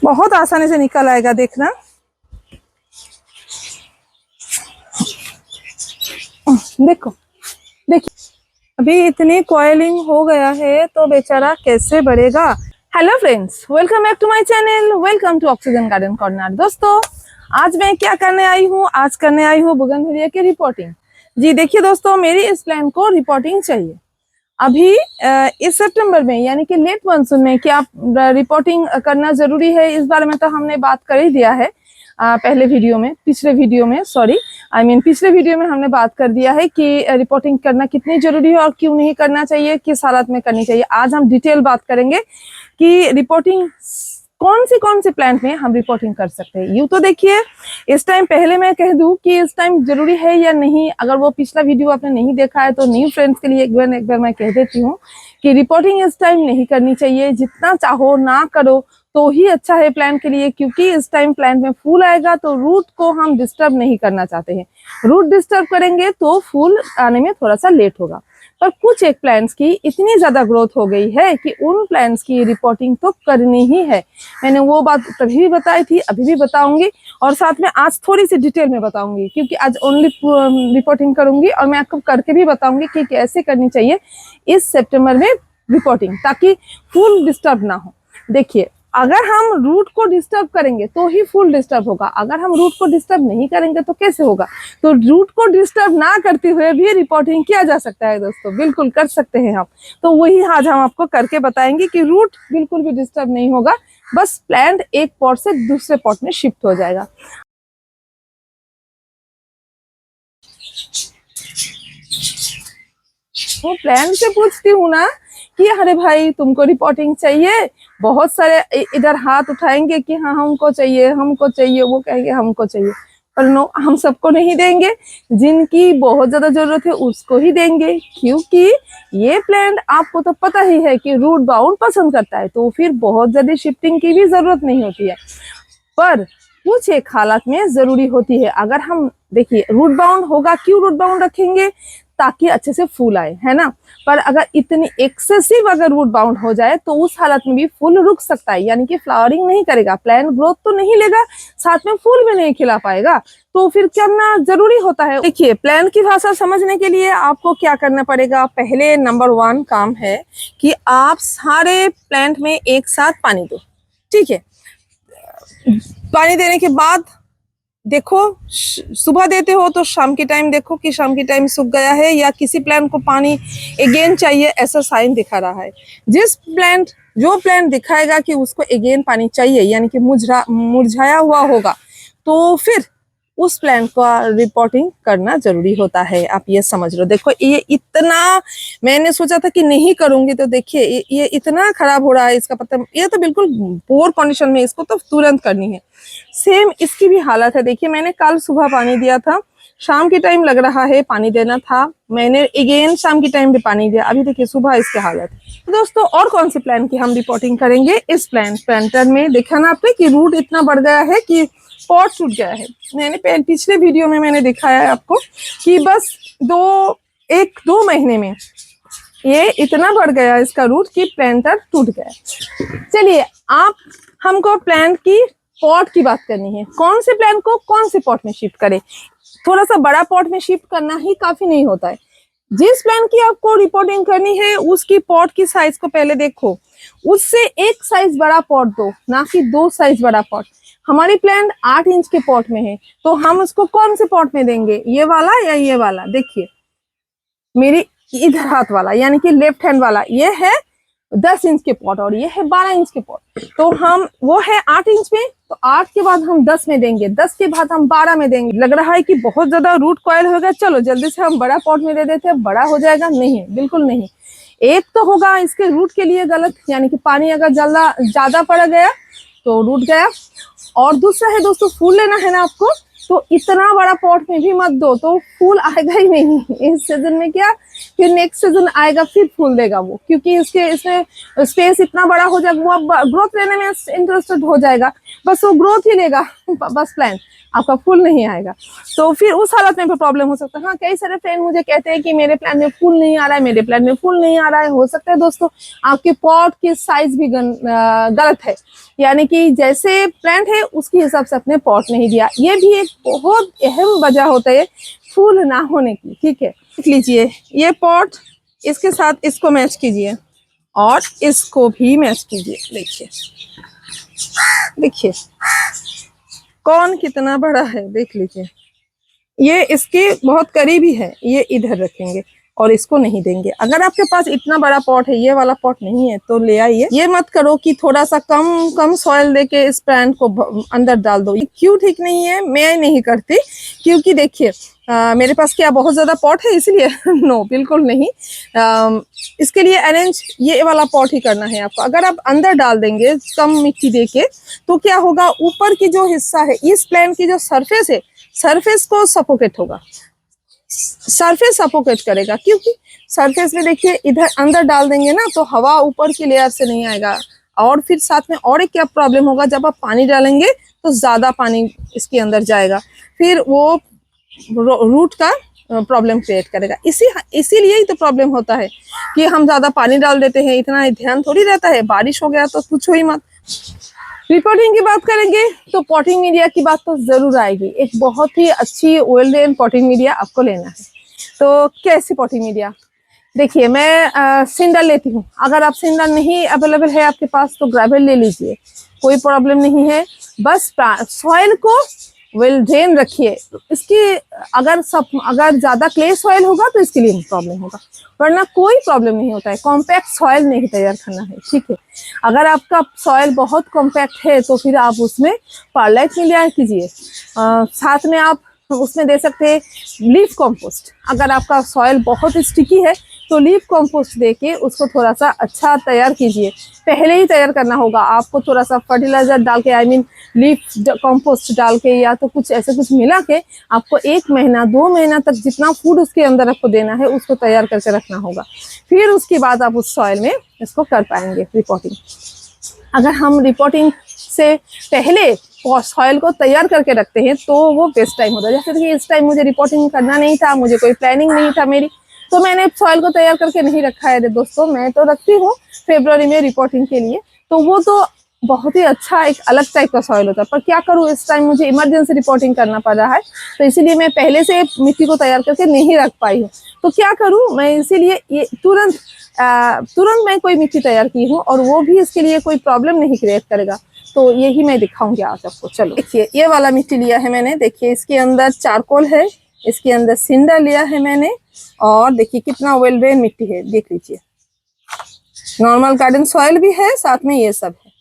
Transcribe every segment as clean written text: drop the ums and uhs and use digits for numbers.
बहुत आसानी से निकल आएगा, देखना। देखो, देखिए अभी इतनी कॉइलिंग हो गया है तो बेचारा कैसे बढ़ेगा। Hello friends, welcome back to my channel, welcome to oxygen garden corner. दोस्तों, आज मैं क्या करने आई हूँ? आज करने आई हूँ बोगनविलिया की रिपोर्टिंग। जी देखिए दोस्तों, मेरी इस प्लांट को रिपोर्टिंग चाहिए अभी इस सितंबर में, यानी कि लेट मानसून में। क्या रिपोर्टिंग करना जरूरी है? इस बारे में तो हमने बात कर ही दिया है पहले वीडियो में, पिछले वीडियो में, सॉरी पिछले वीडियो में हमने बात कर दिया है कि रिपोर्टिंग करना कितनी जरूरी है और क्यों नहीं करना चाहिए, किस हालत में करनी चाहिए। आज हम डिटेल बात करेंगे कि रिपोर्टिंग कौन सी प्लांट में हम रिपोर्टिंग कर सकते हैं। यूं तो देखिए, इस टाइम पहले मैं कह दूं कि इस टाइम जरूरी है या नहीं। अगर वो पिछला वीडियो आपने नहीं देखा है तो न्यू फ्रेंड्स के लिए एक बार मैं कह देती हूँ कि रिपोर्टिंग इस टाइम नहीं करनी चाहिए। जितना चाहो ना करो तो ही अच्छा है प्लांट के लिए, क्योंकि इस टाइम प्लांट में फूल आएगा तो रूट को हम डिस्टर्ब नहीं करना चाहते हैं। रूट डिस्टर्ब करेंगे तो फूल आने में थोड़ा सा लेट होगा। पर कुछ एक प्लांट्स की इतनी ज्यादा ग्रोथ हो गई है कि उन प्लांट्स की रिपोर्टिंग तो करनी ही है। मैंने वो बात तभी भी बताई थी, अभी भी बताऊंगी, और साथ में आज थोड़ी सी डिटेल में बताऊंगी, क्योंकि आज ओनली रिपोर्टिंग करूंगी और मैं आपको करके भी बताऊंगी कि कैसे करनी चाहिए इस सितंबर में रिपोर्टिंग, ताकि फूल डिस्टर्ब ना हो। देखिए, अगर हम रूट को डिस्टर्ब करेंगे तो ही फूल डिस्टर्ब होगा। अगर हम रूट को डिस्टर्ब नहीं करेंगे तो कैसे होगा? तो रूट को डिस्टर्ब ना करते हुए भी रिपोर्टिंग किया जा सकता है दोस्तों, बिल्कुल कर सकते हैं हम। तो वही आज हम आपको करके बताएंगे कि रूट बिल्कुल भी डिस्टर्ब नहीं होगा, बस प्लांट एक पॉट से दूसरे पॉट में शिफ्ट हो जाएगा। वो प्लांट से पूछती हूँ ना कि अरे भाई तुमको रिपोर्टिंग चाहिए, बहुत सारे इधर हाथ उठाएंगे कि हाँ हमको चाहिए, हमको चाहिए, वो कहेंगे हमको चाहिए, पर नो, हम सबको नहीं देंगे। जिनकी बहुत ज्यादा जरूरत है उसको ही देंगे, क्योंकि ये प्लांट आपको तो पता ही है कि रूट बाउंड पसंद करता है, तो फिर बहुत ज्यादा शिफ्टिंग की भी जरूरत नहीं होती है। पर कुछ एक हालत में जरूरी होती है। अगर हम देखिए, रूट बाउंड होगा, क्यों रूट बाउंड रखेंगे? ताकि अच्छे से फूल आए, है ना। पर अगर इतनी एक्सेसिव अगर रूट बाउंड हो जाए तो उस हालत में भी फूल रुक सकता है, यानी कि फ्लावरिंग नहीं करेगा, प्लांट ग्रोथ तो नहीं लेगा, साथ में फूल भी नहीं खिला पाएगा। तो फिर करना जरूरी होता है। देखिए, प्लांट की भाषा समझने के लिए आपको क्या करना पड़ेगा? पहले नंबर 1 काम है कि आप सारे प्लांट में एक साथ पानी दो, ठीक है। पानी देने के बाद देखो, सुबह देते हो तो शाम के टाइम देखो कि शाम के टाइम सूख गया है या किसी प्लांट को पानी अगेन चाहिए, ऐसा साइन दिखा रहा है। जो प्लांट दिखाएगा कि उसको अगेन पानी चाहिए, यानी कि मुरझाया हुआ होगा, तो फिर उस प्लांट का रिपोर्टिंग करना जरूरी होता है। आप ये समझ लो। देखो, ये इतना मैंने सोचा था कि नहीं करूंगी, तो देखिए ये इतना खराब हो रहा है इसका पत्ता। ये तो बिल्कुल पुअर कंडीशन में, इसको तो तुरंत करनी है। सेम इसकी भी हालत है। देखिए, मैंने कल सुबह पानी दिया था, शाम के टाइम लग रहा है पानी देना था, मैंने अगेन शाम के टाइम भी पानी दिया, अभी देखिए सुबह इसकी हालत। तो दोस्तों, और कौन से प्लांट की हम रिपोर्टिंग करेंगे? इस प्लांटर में देखा ना आपने कि रूट इतना बढ़ गया है कि पॉट टूट गया है। मैंने पिछले वीडियो में मैंने दिखाया है आपको कि बस 1-2 महीने में ये इतना बढ़ गया इसका रूट कि प्लांटर टूट गया। चलिए, आप हमको प्लांट की पॉट की बात करनी है। कौन से प्लांट को कौन से पॉट में शिफ्ट करें? थोड़ा सा बड़ा पॉट में शिफ्ट करना ही काफी नहीं होता है। जिस प्लांट की आपको रिपोर्टिंग करनी है उसकी पॉट की साइज को पहले देखो, उससे एक साइज बड़ा पॉट दो, ना कि 2 साइज बड़ा पॉट। हमारी प्लांट 8 इंच के पॉट में है, तो हम उसको कौन से पॉट में देंगे? ये वाला या ये वाला? देखिए, मेरी इधर हाथ वाला, यानी कि लेफ्ट हैंड वाला, ये है 10 इंच के पॉट और ये है 12 इंच के पॉट। तो हम, वो है 8 इंच में, तो 8 के बाद हम 10 में देंगे, 10 के बाद हम 12 में देंगे। लग रहा है कि बहुत ज्यादा रूट कॉइल होगा, चलो जल्दी से हम बड़ा पॉट में दे देते हैं, बड़ा हो जाएगा। नहीं, बिल्कुल नहीं। एक तो होगा इसके रूट के लिए गलत, यानी कि पानी अगर ज्यादा पड़ गया तो रूट गया। और दूसरा है दोस्तों, फूल लेना है ना आपको, तो इतना बड़ा पॉट में भी मत दो, तो फूल आएगा ही नहीं इस सीजन में। क्या फिर नेक्स्ट सीजन आएगा फिर फूल देगा वो, क्योंकि इसमें स्पेस इतना बड़ा हो जाएगा, वो अब ग्रोथ लेने में इंटरेस्टेड हो जाएगा, बस वो ग्रोथ ही लेगा बस प्लांट, आपका फूल नहीं आएगा। तो फिर उस हालत में भी प्रॉब्लम हो सकता है। हाँ, कई सारे फ्रेंड मुझे कहते हैं कि मेरे प्लांट में फूल नहीं आ रहा है, मेरे प्लांट में फूल नहीं आ रहा है। हो सकता है दोस्तों आपके पॉट की साइज भी गलत है, यानी कि जैसे प्लांट है उसके हिसाब से अपने पॉट नहीं दिया। ये भी एक बहुत अहम वजह होता है फूल ना होने की। ठीक है, देख लीजिए ये पॉट, इसके साथ इसको मैच कीजिए और इसको भी मैच कीजिए। देखिए देखिए कौन कितना बड़ा है, देख लीजिए। ये इसके बहुत करीबी है, ये इधर रखेंगे और इसको नहीं देंगे। अगर आपके पास इतना बड़ा पॉट है, ये वाला पॉट नहीं है, तो ले आइए। ये मत करो कि थोड़ा सा कम सॉइल देके इस प्लांट को अंदर डाल दो। क्यों ठीक नहीं है, मैं नहीं करती, क्योंकि देखिए मेरे पास क्या बहुत ज्यादा पॉट है इसलिए नो बिल्कुल नहीं। इसके लिए अरेंज ये वाला पॉट ही करना है आपको। अगर आप अंदर डाल देंगे कम मिट्टी देके, तो क्या होगा, ऊपर की जो हिस्सा है इस प्लांट की जो सरफेस है, सरफेस को सफोकेट होगा, सरफेस सफोकेट करेगा। क्योंकि सरफेस में देखिए इधर अंदर डाल देंगे ना, तो हवा ऊपर की लेयर से नहीं आएगा। और फिर साथ में और एक क्या प्रॉब्लम होगा, जब आप पानी डालेंगे तो ज्यादा पानी इसके अंदर जाएगा, फिर वो रूट का प्रॉब्लम क्रिएट करेगा। इसीलिए ही तो प्रॉब्लम होता है कि हम ज्यादा पानी डाल देते हैं, इतना ध्यान थोड़ी रहता है। बारिश हो गया तो पूछो ही मत। रिपोर्टिंग की बात करेंगे तो पॉटिंग मीडिया की बात तो जरूर आएगी। एक बहुत ही अच्छी वेल ड्रेन पॉटिंग मीडिया आपको लेना है। तो कैसी पॉटिंग मीडिया, देखिए मैं सिंडर लेती हूँ। अगर आप सिंडर नहीं अवेलेबल है आपके पास तो ग्रेवल ले लीजिए, कोई प्रॉब्लम नहीं है। बस सॉइल को वेल ड्रेन रखिए। इसकी अगर ज्यादा क्ले सॉइल होगा तो इसके लिए प्रॉब्लम होगा, वरना कोई प्रॉब्लम नहीं होता है। कॉम्पैक्ट सॉइल नहीं तैयार करना है, ठीक है। अगर आपका सॉइल बहुत कॉम्पैक्ट है तो फिर आप उसमें परलाइट मिलाया कीजिए। साथ में आप उसमें दे सकते हैं लीफ कंपोस्ट। अगर आपका सॉइल बहुत स्टिकी है तो लीफ कंपोस्ट देके उसको थोड़ा सा अच्छा तैयार कीजिए। पहले ही तैयार करना होगा आपको, थोड़ा सा फर्टिलाइजर डाल के, लीफ कंपोस्ट डाल के, या तो कुछ ऐसे कुछ मिला के आपको 1 महीना 2 महीना तक जितना फूड उसके अंदर आपको देना है उसको तैयार करके रखना होगा। फिर उसके बाद आप उस सॉइल में इसको कर पाएंगे रिपोर्टिंग। अगर हम रिपोर्टिंग से पहले सॉइल को तैयार करके रखते हैं तो वो वेस्ट टाइम होता है। जैसे कि इस टाइम मुझे रिपोर्टिंग करना नहीं था, मुझे कोई प्लानिंग नहीं था मेरी, तो मैंने सॉइल को तैयार करके नहीं रखा है दोस्तों। मैं तो रखती हूँ फरवरी में रिपोर्टिंग के लिए, तो वो तो बहुत ही अच्छा एक अलग टाइप का सॉइल होता है। पर क्या करूँ, इस टाइम मुझे इमरजेंसी रिपोर्टिंग करना पड़ रहा है, तो इसीलिए मैं पहले से मिट्टी को तैयार करके नहीं रख पाई हूँ। तो क्या करूँ मैं, इसीलिए ये तुरंत मैं कोई मिट्टी तैयार की हूँ, और वो भी इसके लिए कोई प्रॉब्लम नहीं क्रिएट करेगा। तो यही मैं दिखाऊंगी आज आपको। चलो देखिए, ये वाला मिट्टी लिया है मैंने। देखिए इसके अंदर चारकोल है, इसके अंदर सिंडर लिया है मैंने, और देखिए कितना वेल ड्रेन मिट्टी है। देख लीजिए, नॉर्मल गार्डन सॉइल भी है, साथ में ये सब है।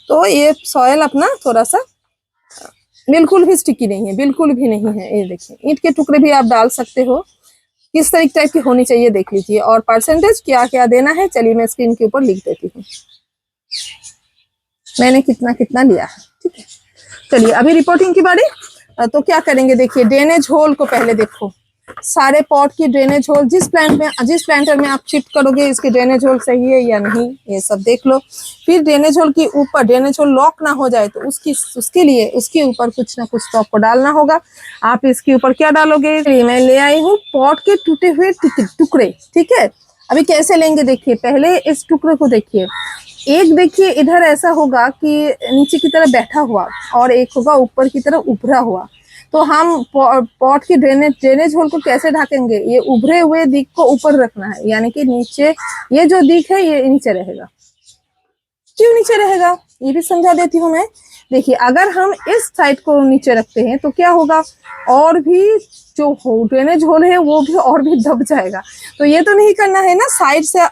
तो ये सॉइल अपना थोड़ा सा बिल्कुल भी स्टिकी नहीं है, बिल्कुल भी नहीं है। ये देखिए, ईंट के टुकड़े भी आप डाल सकते हो। किस तरीके टाइप की होनी चाहिए देख लीजिए, और परसेंटेज क्या क्या देना है चलिए मैं स्क्रीन के ऊपर लिख देती हूँ, मैंने कितना कितना लिया है। ठीक है, चलिए अभी रिपोर्टिंग की बारी। तो क्या करेंगे, देखिए ड्रेनेज होल को पहले देखो, सारे पॉट की ड्रेनेज होल जिस प्लांटर में आप शिफ्ट करोगे इसकी ड्रेनेज होल सही है या नहीं, ये सब देख लो। फिर ड्रेनेज होल के ऊपर ड्रेनेज होल लॉक ना हो जाए तो उसके लिए उसके ऊपर कुछ ना कुछ तो आपको डालना होगा। आप इसके ऊपर क्या डालोगे, मैं ले आई हूँ पॉट के टूटे हुए टुकड़े। ठीक है, अभी कैसे लेंगे देखिए, पहले इस टुकड़े को देखिए। एक देखिए इधर ऐसा होगा कि नीचे की तरफ बैठा हुआ, और एक होगा ऊपर की तरफ उभरा हुआ। तो हम पॉट की ड्रेनेज होल को कैसे ढकेंगे, ये उभरे हुए दिक को ऊपर रखना है, यानी कि नीचे ये जो दिक है ये नीचे रहेगा। क्यों नीचे रहेगा ये भी समझा देती हूँ मैं। देखिए अगर हम इस साइड को नीचे रखते हैं तो क्या होगा, और भी जो ड्रेनेज होल है वो भी और भी दब जाएगा। तो ये तो नहीं करना है ना, साइड से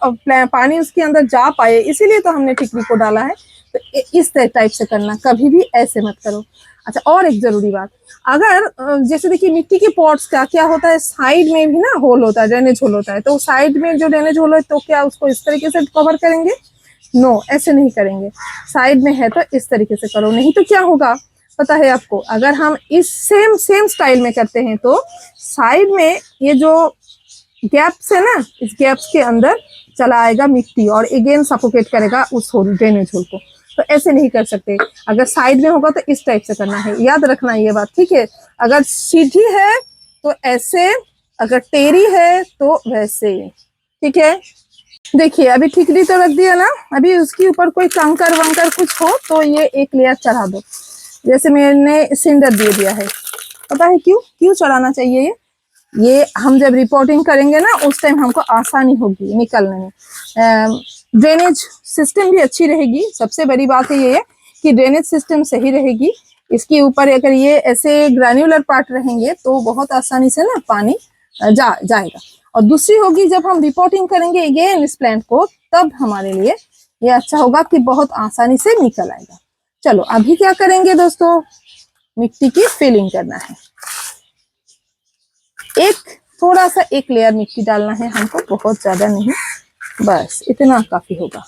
पानी उसके अंदर जा पाए, इसीलिए तो हमने टिकरी को डाला है। तो इस टाइप से करना, कभी भी ऐसे मत करो। अच्छा, और एक जरूरी बात, अगर जैसे देखिए मिट्टी के पॉट्स का क्या होता है, साइड में भी ना होल होता है, ड्रेनेज होल होता है। तो साइड में जो ड्रेनेज होल है तो क्या उसको इस तरीके से कवर करेंगे, नो ऐसे नहीं करेंगे। साइड में है तो इस तरीके से करो, नहीं तो क्या होगा, पता है आपको? अगर हम इस सेम स्टाइल में करते हैं तो साइड में ये जो गैप्स है ना, इस गैप्स के अंदर चला आएगा मिट्टी और अगेन सफोकेट करेगा उस ड्रेनेज होल को। तो ऐसे नहीं कर सकते। अगर साइड में होगा तो इस टाइप से करना है, याद रखना ये बात, ठीक है? अगर सीधी है तो ऐसे, अगर टेढ़ी है तो वैसे, ठीक है? देखिए अभी ठिकरी तो रख दिया ना, अभी उसके ऊपर कोई कंकर वंकर कुछ हो तो ये एक लेयर चढ़ा दो। जैसे मैंने सिंडर दे दिया है, पता है क्यों चढ़ाना चाहिए? ये हम जब रिपोर्टिंग करेंगे ना उस टाइम हमको आसानी होगी निकलने में। ड्रेनेज सिस्टम भी अच्छी रहेगी। सबसे बड़ी बात है ये कि ड्रेनेज सिस्टम सही रहेगी। इसके ऊपर अगर ये ऐसे ग्रैन्युलर पार्ट रहेंगे तो बहुत आसानी से ना पानी जाएगा। और दूसरी होगी, जब हम रिपोर्टिंग करेंगे अगेन इस प्लांट को, तब हमारे लिए ये अच्छा होगा कि बहुत आसानी से निकल आएगा। चलो अभी क्या करेंगे दोस्तों, मिट्टी की फिलिंग करना है। थोड़ा सा एक लेयर मिट्टी डालना है हमको, बहुत ज्यादा नहीं, बस इतना काफी होगा।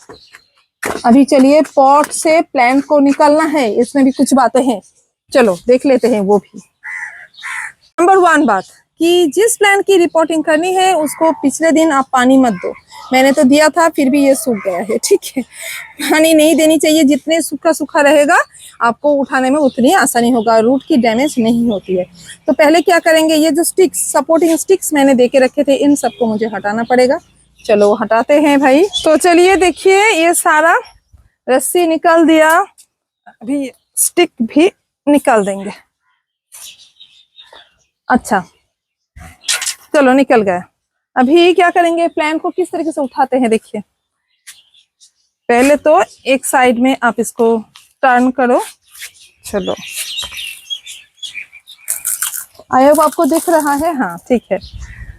अभी चलिए पॉट से प्लांट को निकालना है, इसमें भी कुछ बातें हैं, चलो देख लेते हैं वो भी। नंबर 1 बात कि जिस प्लांट की रिपोर्टिंग करनी है उसको पिछले दिन आप पानी मत दो। मैंने तो दिया था फिर भी ये सूख गया है, ठीक है? पानी नहीं देनी चाहिए। जितने सूखा रहेगा आपको उठाने में उतनी आसानी होगा, रूट की डैमेज नहीं होती है। तो पहले क्या करेंगे, ये जो स्टिक्स, सपोर्टिंग स्टिक्स मैंने देके रखे थे, इन सबको मुझे हटाना पड़ेगा। चलो हटाते हैं भाई। तो चलिए देखिए ये सारा रस्सी निकाल दिया, अभी स्टिक भी निकाल देंगे। अच्छा चलो निकल गया। अभी क्या करेंगे, प्लांट को किस तरीके से उठाते हैं देखिए। पहले तो एक साइड में आप इसको टर्न करो, चलो आई होप आपको दिख रहा है, हाँ ठीक है।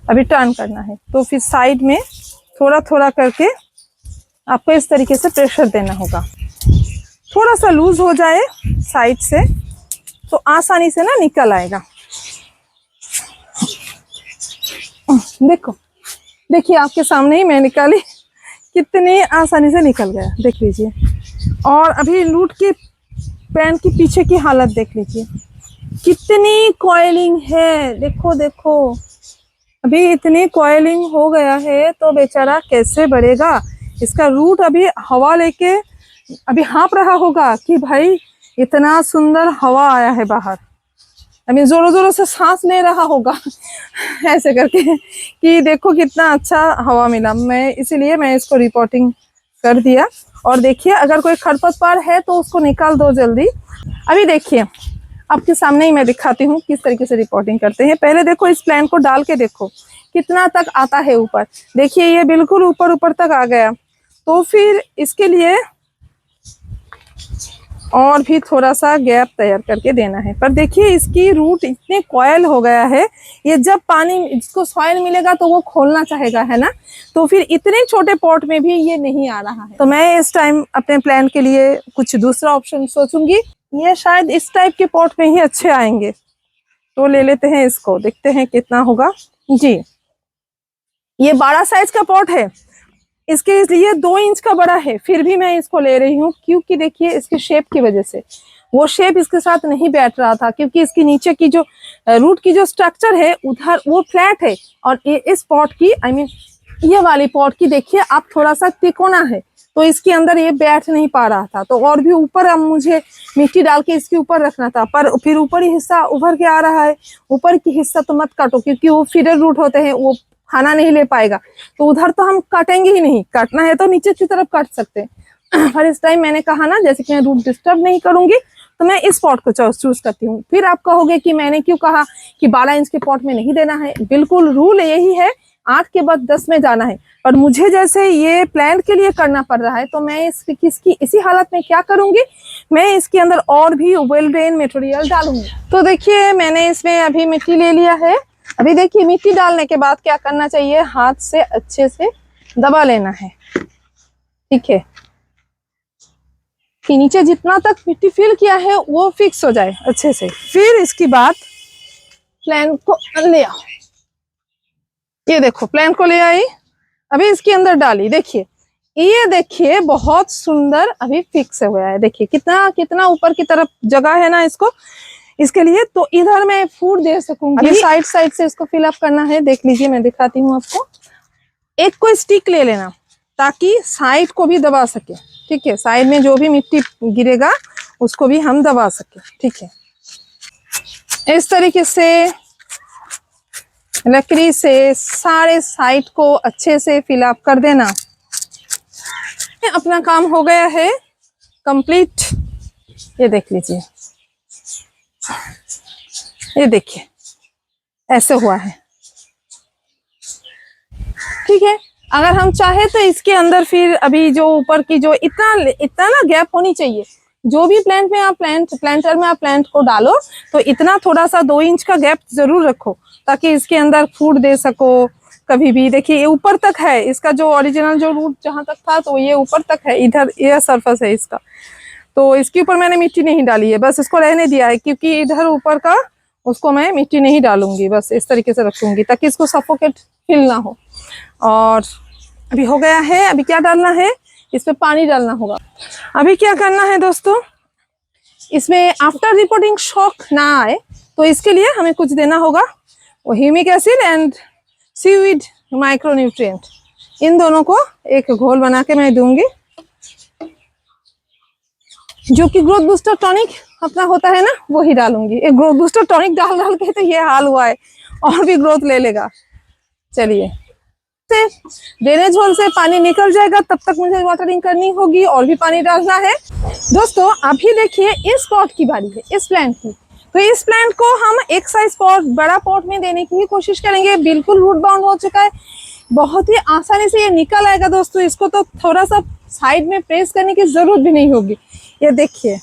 अभी टर्न करना है तो फिर साइड में थोड़ा थोड़ा करके आपको इस तरीके से प्रेशर देना होगा। थोड़ा सा लूज हो जाए साइड से तो आसानी से ना निकल आएगा। देखो, देखिए आपके सामने ही मैं निकाली, कितनी आसानी से निकल गया, देख लीजिए। और अभी रूट के प्लांट के पीछे की हालत देख लीजिए, कितनी कॉइलिंग है, देखो देखो। अभी इतनी कॉइलिंग हो गया है तो बेचारा कैसे बढ़ेगा। इसका रूट अभी हवा लेके अभी हाँप रहा होगा कि भाई इतना सुंदर हवा आया है बाहर। अभी जोरों जोरों से सांस ले रहा होगा ऐसे करके कि देखो कितना अच्छा हवा मिला। इसीलिए मैं इसको रिपोर्टिंग कर दिया। और देखिए अगर कोई खरपतवार है तो उसको निकाल दो जल्दी। अभी देखिए आपके सामने ही मैं दिखाती हूँ किस तरीके से रिपोर्टिंग करते हैं। पहले देखो इस प्लांट को डाल के देखो कितना तक आता है ऊपर। देखिए ये बिल्कुल ऊपर तक आ गया। तो फिर इसके लिए और भी थोड़ा सा गैप तैयार करके देना है। पर देखिए इसकी रूट इतने कॉयल हो गया है, ये जब पानी इसको सॉइल मिलेगा तो वो खोलना चाहेगा, है ना? तो फिर इतने छोटे पॉट में भी ये नहीं आ रहा है। तो मैं इस टाइम अपने प्लांट के लिए कुछ दूसरा ऑप्शन सोचूंगी। ये शायद इस टाइप के पॉट में ही अच्छे आएंगे, तो ले लेते हैं इसको, देखते हैं कितना होगा। जी ये 12 साइज का पॉट है, इसके लिए 2 इंच का बड़ा है, फिर भी मैं इसको ले रही हूँ क्योंकि देखिए इसके शेप की वजह से वो शेप इसके साथ नहीं बैठ रहा था। क्योंकि इसके नीचे की जो रूट की जो स्ट्रक्चर है उधर वो फ्लैट है और इस पॉट की ये वाली पॉट की देखिए आप थोड़ा सा तिकोना है, तो इसके अंदर ये बैठ नहीं पा रहा था। तो और भी ऊपर अब मुझे मिट्टी डाल के इसके ऊपर रखना था, पर फिर ऊपरी हिस्सा उभर के आ रहा है। ऊपर की हिस्सा तो मत काटो क्योंकि वो फीडर रूट होते हैं, वो खाना नहीं ले पाएगा। तो उधर तो हम काटेंगे ही नहीं, काटना है तो नीचे की तरफ काट सकते हैं। पर इस टाइम मैंने कहा ना जैसे कि मैं रूट डिस्टर्ब नहीं करूंगी तो मैं इस पॉट को चूज करती हूँ। फिर आप कहोगे कि मैंने क्यों कहा कि 12 इंच के पॉट में नहीं देना है। बिल्कुल रूल यही है, 8 के बाद 10 में जाना है। पर मुझे जैसे ये प्लांट के लिए करना पड़ रहा है तो मैं इसकी इसी हालत में क्या करूंगी, मैं इसके अंदर और भी वेल ड्रेन मटेरियल डालूंगी। तो देखिए मैंने इसमें अभी मिट्टी ले लिया है। अभी देखिए मिट्टी डालने के बाद क्या करना चाहिए, हाथ से अच्छे से दबा लेना है, ठीक है? कि नीचे जितना तक मिट्टी फिल किया है वो फिक्स हो जाए अच्छे से। फिर इसके बाद प्लांट को ले आओ, ये देखो प्लांट को ले आई, अभी इसके अंदर डाली। देखिए ये देखिए बहुत सुंदर अभी फिक्स हुआ है। देखिए कितना कितना ऊपर की तरफ जगह है ना इसको, इसके लिए। तो इधर मैं फूड दे सकूंगी। अभी साइड साइड से इसको फिल अप करना है। देख लीजिए, मैं दिखाती हूँ आपको। एक को स्टिक ले लेना ताकि साइड को भी दबा सके। ठीक है, साइड में जो भी मिट्टी गिरेगा उसको भी हम दबा सके। ठीक है, इस तरीके से लकड़ी से सारे साइड को अच्छे से फिल अप कर देना। अपना काम हो गया है कंप्लीट। ये देख लीजिए, ये देखिए ऐसे हुआ है। ठीक है, अगर हम चाहे तो इसके अंदर फिर अभी जो ऊपर की जो इतना इतना ना गैप होनी चाहिए। जो भी प्लांट में आप प्लांटर में आप प्लांट को डालो तो इतना थोड़ा सा 2 इंच का गैप जरूर रखो ताकि इसके अंदर फूड दे सको कभी भी। देखिए ये ऊपर तक है, इसका जो ओरिजिनल जो रूट जहां तक था तो ये ऊपर तक है। इधर ये सरफेस है इसका, तो इसके ऊपर मैंने मिट्टी नहीं डाली है, बस इसको रहने दिया है क्योंकि इधर ऊपर का उसको मैं मिट्टी नहीं डालूंगी। बस इस तरीके से रखूंगी ताकि इसको सफोकेट फील ना हो। और अभी हो गया है। अभी क्या डालना है, इसमें पानी डालना होगा। अभी क्या करना है दोस्तों, इसमें आफ्टर रिपोर्टिंग शॉक ना आए तो इसके लिए हमें कुछ देना होगा। वो humic acid and seaweed micronutrient, इन दोनों को एक घोल बना के मैं दूंगी। जो कि ग्रोथ बूस्टर टॉनिक अपना होता है ना, वो ही डालूंगी। एक ग्रोथ बूस्टर टॉनिक डाल डाल के तो ये हाल हुआ है, और भी ग्रोथ ले लेगा। चलिए, से ड्रेनेज होल से पानी निकल जाएगा, तब तक मुझे वाटरिंग करनी होगी और भी पानी डालना है। दोस्तों अभी देखिए इस पॉट की बारी है, इस प्लांट की। तो इस प्लांट को हम एक साइज पॉट, बड़ा पॉट में देने की ही कोशिश करेंगे। बिल्कुल रूट बाउंड हो चुका है, बहुत ही आसानी से ये निकल आएगा दोस्तों। इसको तो थोड़ा सा साइड में प्रेस करने की जरूरत भी नहीं होगी। ये देखिए,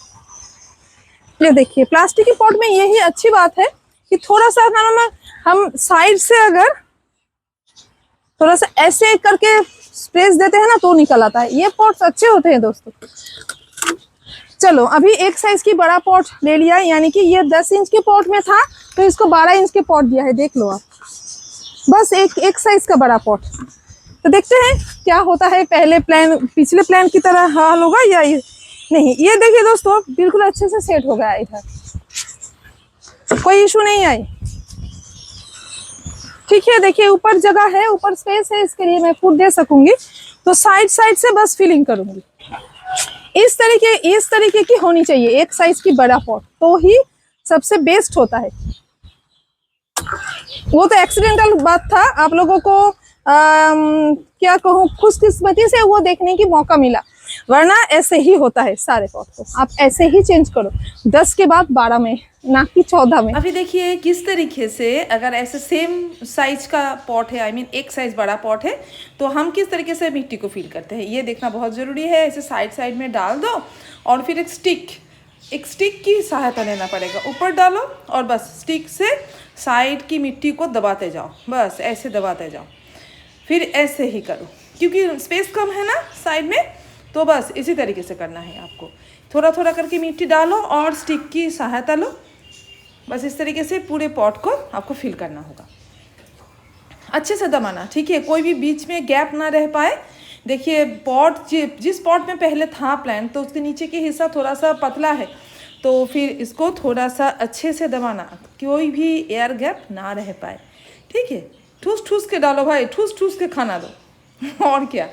ये देखिए प्लास्टिक के पॉट में यही अच्छी बात है कि थोड़ा सा हम साइड से अगर थोड़ा सा ऐसे करके स्प्रेस देते हैं ना तो निकल आता है। ये पॉट्स अच्छे होते हैं दोस्तों। चलो अभी एक साइज की बड़ा पॉट ले लिया, यानी कि ये 10 इंच के पॉट में था तो इसको 12 इंच के पॉट दिया है। देख लो आप, बस एक साइज का बड़ा पॉट। तो देखते हैं क्या होता है। पहले प्लान, पिछले प्लान की तरह हाल होगा या नहीं। ये देखिए दोस्तों, बिल्कुल अच्छे से सेट हो गया। इधर कोई इशू नहीं आई। ठीक है, देखिए ऊपर जगह है, ऊपर स्पेस है, इसके लिए मैं फूड दे सकूंगी। तो साइड साइड से बस फिलिंग करूंगी। इस तरीके की होनी चाहिए एक साइज की बड़ा पॉट, तो ही सबसे बेस्ट होता है। वो तो एक्सीडेंटल बात था, आप लोगों को क्या कहूँ, खुशकिस्मती से वो देखने की मौका मिला, वरना ऐसे ही होता है सारे पॉट को। आप ऐसे ही चेंज करो 10 के बाद 12 में, ना कि 14 में। अभी देखिए किस तरीके से, अगर ऐसे सेम साइज का पॉट है, आई मीन एक साइज बड़ा पॉट है, तो हम किस तरीके से मिट्टी को फिल करते हैं ये देखना बहुत ज़रूरी है। ऐसे साइड साइड में डाल दो और फिर एक स्टिक की सहायता लेना पड़ेगा। ऊपर डालो और बस स्टिक से साइड की मिट्टी को दबाते जाओ, बस ऐसे दबाते जाओ। फिर ऐसे ही करो क्योंकि स्पेस कम है ना साइड में, तो बस इसी तरीके से करना है आपको। थोड़ा थोड़ा करके मिट्टी डालो और स्टिक की सहायता लो, बस इस तरीके से पूरे पॉट को आपको फिल करना होगा। अच्छे से दबाना, ठीक है, कोई भी बीच में गैप ना रह पाए। देखिए पॉट जिस पॉट में पहले था प्लांट, तो उसके नीचे के हिस्सा थोड़ा सा पतला है, तो फिर इसको थोड़ा सा अच्छे से दबाना, कोई भी एयर गैप ना रह पाए। ठीक है, ठूस ठूस के डालो भाई, ठूस ठूस के खाना दो और क्या।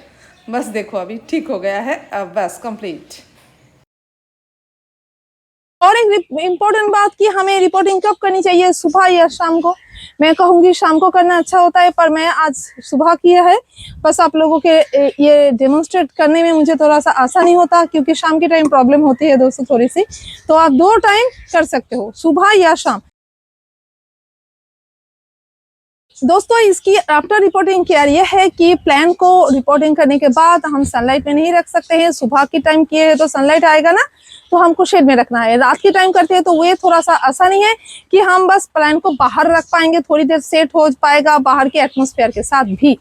बस देखो अभी ठीक हो गया है, अब बस कंप्लीट। और एक इम्पोर्टेंट बात कि हमें रिपोर्टिंग कब करनी चाहिए, सुबह या शाम को। मैं कहूँगी शाम को करना अच्छा होता है, पर मैं आज सुबह किया है। बस आप लोगों के ये डेमोन्स्ट्रेट करने में मुझे थोड़ा सा आसान नहीं होता, क्योंकि शाम के टाइम प्रॉब्लम होती है दोस्तों थोड़ी सी। तो आप 2 टाइम कर सकते हो, सुबह या शाम। दोस्तों इसकी आफ्टर रिपोर्टिंग केयर ये है कि प्लांट को रिपोर्टिंग करने के बाद हम सनलाइट में नहीं रख सकते हैं। सुबह के टाइम किए हैं तो सनलाइट आएगा ना, तो हमको शेड में रखना है। रात के टाइम करते हैं तो वो थोड़ा सा आसानी है कि हम बस प्लांट को बाहर रख पाएंगे, थोड़ी देर सेट हो पाएगा बाहर के एटमॉस्फेयर के साथ भी।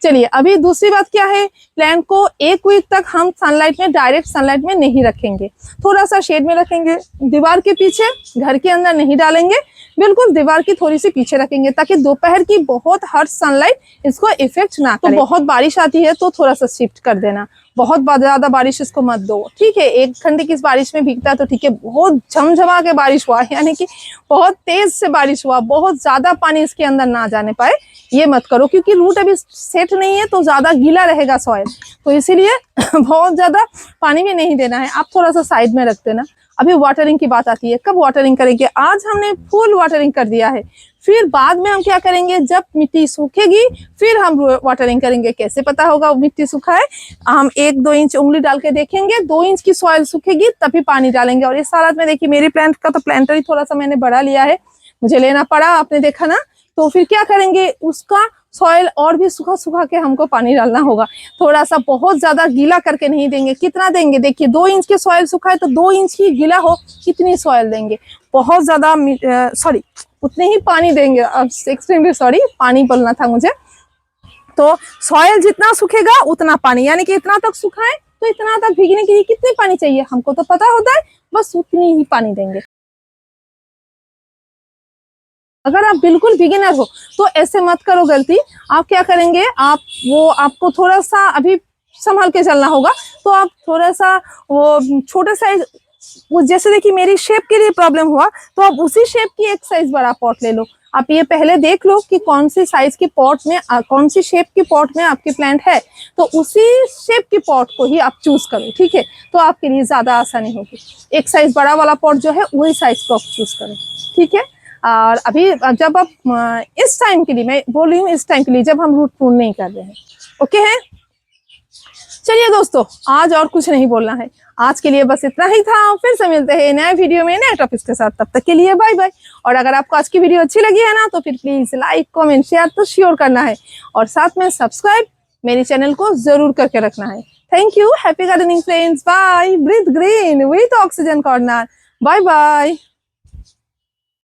चलिए अभी दूसरी बात क्या है, प्लांट को 1 वीक तक हम सनलाइट में, डायरेक्ट सनलाइट में नहीं रखेंगे, थोड़ा सा शेड में रखेंगे, दीवार के पीछे, घर के अंदर नहीं डालेंगे, बिल्कुल दीवार की थोड़ी सी पीछे रखेंगे ताकि दोपहर की बहुत हार्श सनलाइट इसको इफेक्ट ना करे। तो बहुत बारिश आती है तो थोड़ा सा शिफ्ट कर देना, बहुत ज्यादा बारिश इसको मत दो, ठीक है। 1 घंटे की इस बारिश में भीगता है तो ठीक है, बहुत झमझमा के बारिश हुआ यानी कि बहुत तेज से बारिश हुआ, बहुत ज्यादा पानी इसके अंदर ना जाने पाए, ये मत करो क्योंकि रूट अभी सेट नहीं है तो ज्यादा गीला रहेगा सॉइल, तो इसीलिए बहुत ज्यादा पानी में नहीं देना है, आप थोड़ा सा साइड में रख देना। अभी वाटरिंग की बात आती है, कब वाटरिंग करेंगे, आज हमने फुल वाटरिंग कर दिया है, फिर बाद में हम क्या करेंगे, जब मिट्टी सूखेगी फिर हम वाटरिंग करेंगे। कैसे पता होगा मिट्टी सूखा है, हम 1-2 इंच उंगली डाल के देखेंगे, 2 इंच की सॉइल सूखेगी तभी पानी डालेंगे। और इस हालत में देखिए मेरे प्लांट का तो प्लांटर ही थोड़ा सा मैंने बड़ा लिया है, मुझे लेना पड़ा, आपने देखा ना, तो फिर क्या करेंगे, उसका सॉइल और भी सूखा सूखा के हमको पानी डालना होगा, थोड़ा सा, बहुत ज्यादा गीला करके नहीं देंगे। कितना देंगे, देखिए 2 इंच के सॉइल सूखा है तो 2 इंच ही गीला हो, कितनी सॉइल देंगे, बहुत ज्यादा सॉरी उतने ही पानी देंगे, अब एक्सट्रीमली सॉरी पानी बोलना था मुझे, तो सॉइल जितना सूखेगा उतना पानी, यानी कि इतना तक सूखा है तो इतना तक भीगने के लिए कितनी पानी चाहिए हमको तो पता होता है, बस उतनी ही पानी देंगे। अगर आप बिल्कुल बिगिनर हो तो ऐसे मत करो गलती, आप क्या करेंगे, आपको थोड़ा सा अभी संभल के चलना होगा, तो आप थोड़ा सा वो छोटे साइज, वो जैसे देखिए मेरी शेप के लिए प्रॉब्लम हुआ तो आप उसी शेप की एक साइज बड़ा पॉट ले लो। आप ये पहले देख लो कि कौन सी साइज की पॉट में, कौन सी शेप की पॉट में आपकी प्लांट है, तो उसी शेप की पॉट को ही आप चूज करो, ठीक है, तो आपके लिए ज्यादा आसानी होगी। एक साइज बड़ा वाला पॉट जो है वही साइज को आप चूज करें, ठीक है। और अभी जब आप इस टाइम के लिए, मैं बोल रही हूँ इस टाइम के लिए जब हम रूट प्रून नहीं कर रहे हैं, ओके है। चलिए दोस्तों, आज और कुछ नहीं बोलना है, आज के लिए बस इतना ही था, फिर से मिलते हैं नए वीडियो में नए टॉपिक्स के साथ, तब तक के लिए बाय बाय। और अगर आपको आज की वीडियो अच्छी लगी है ना तो फिर प्लीज लाइक कमेंट शेयर तो श्योर करना है, और साथ में सब्सक्राइब मेरे चैनल को जरूर करके रखना है। Thank you, happy gardening friends, bye, breathe green with oxygen corner, bye bye.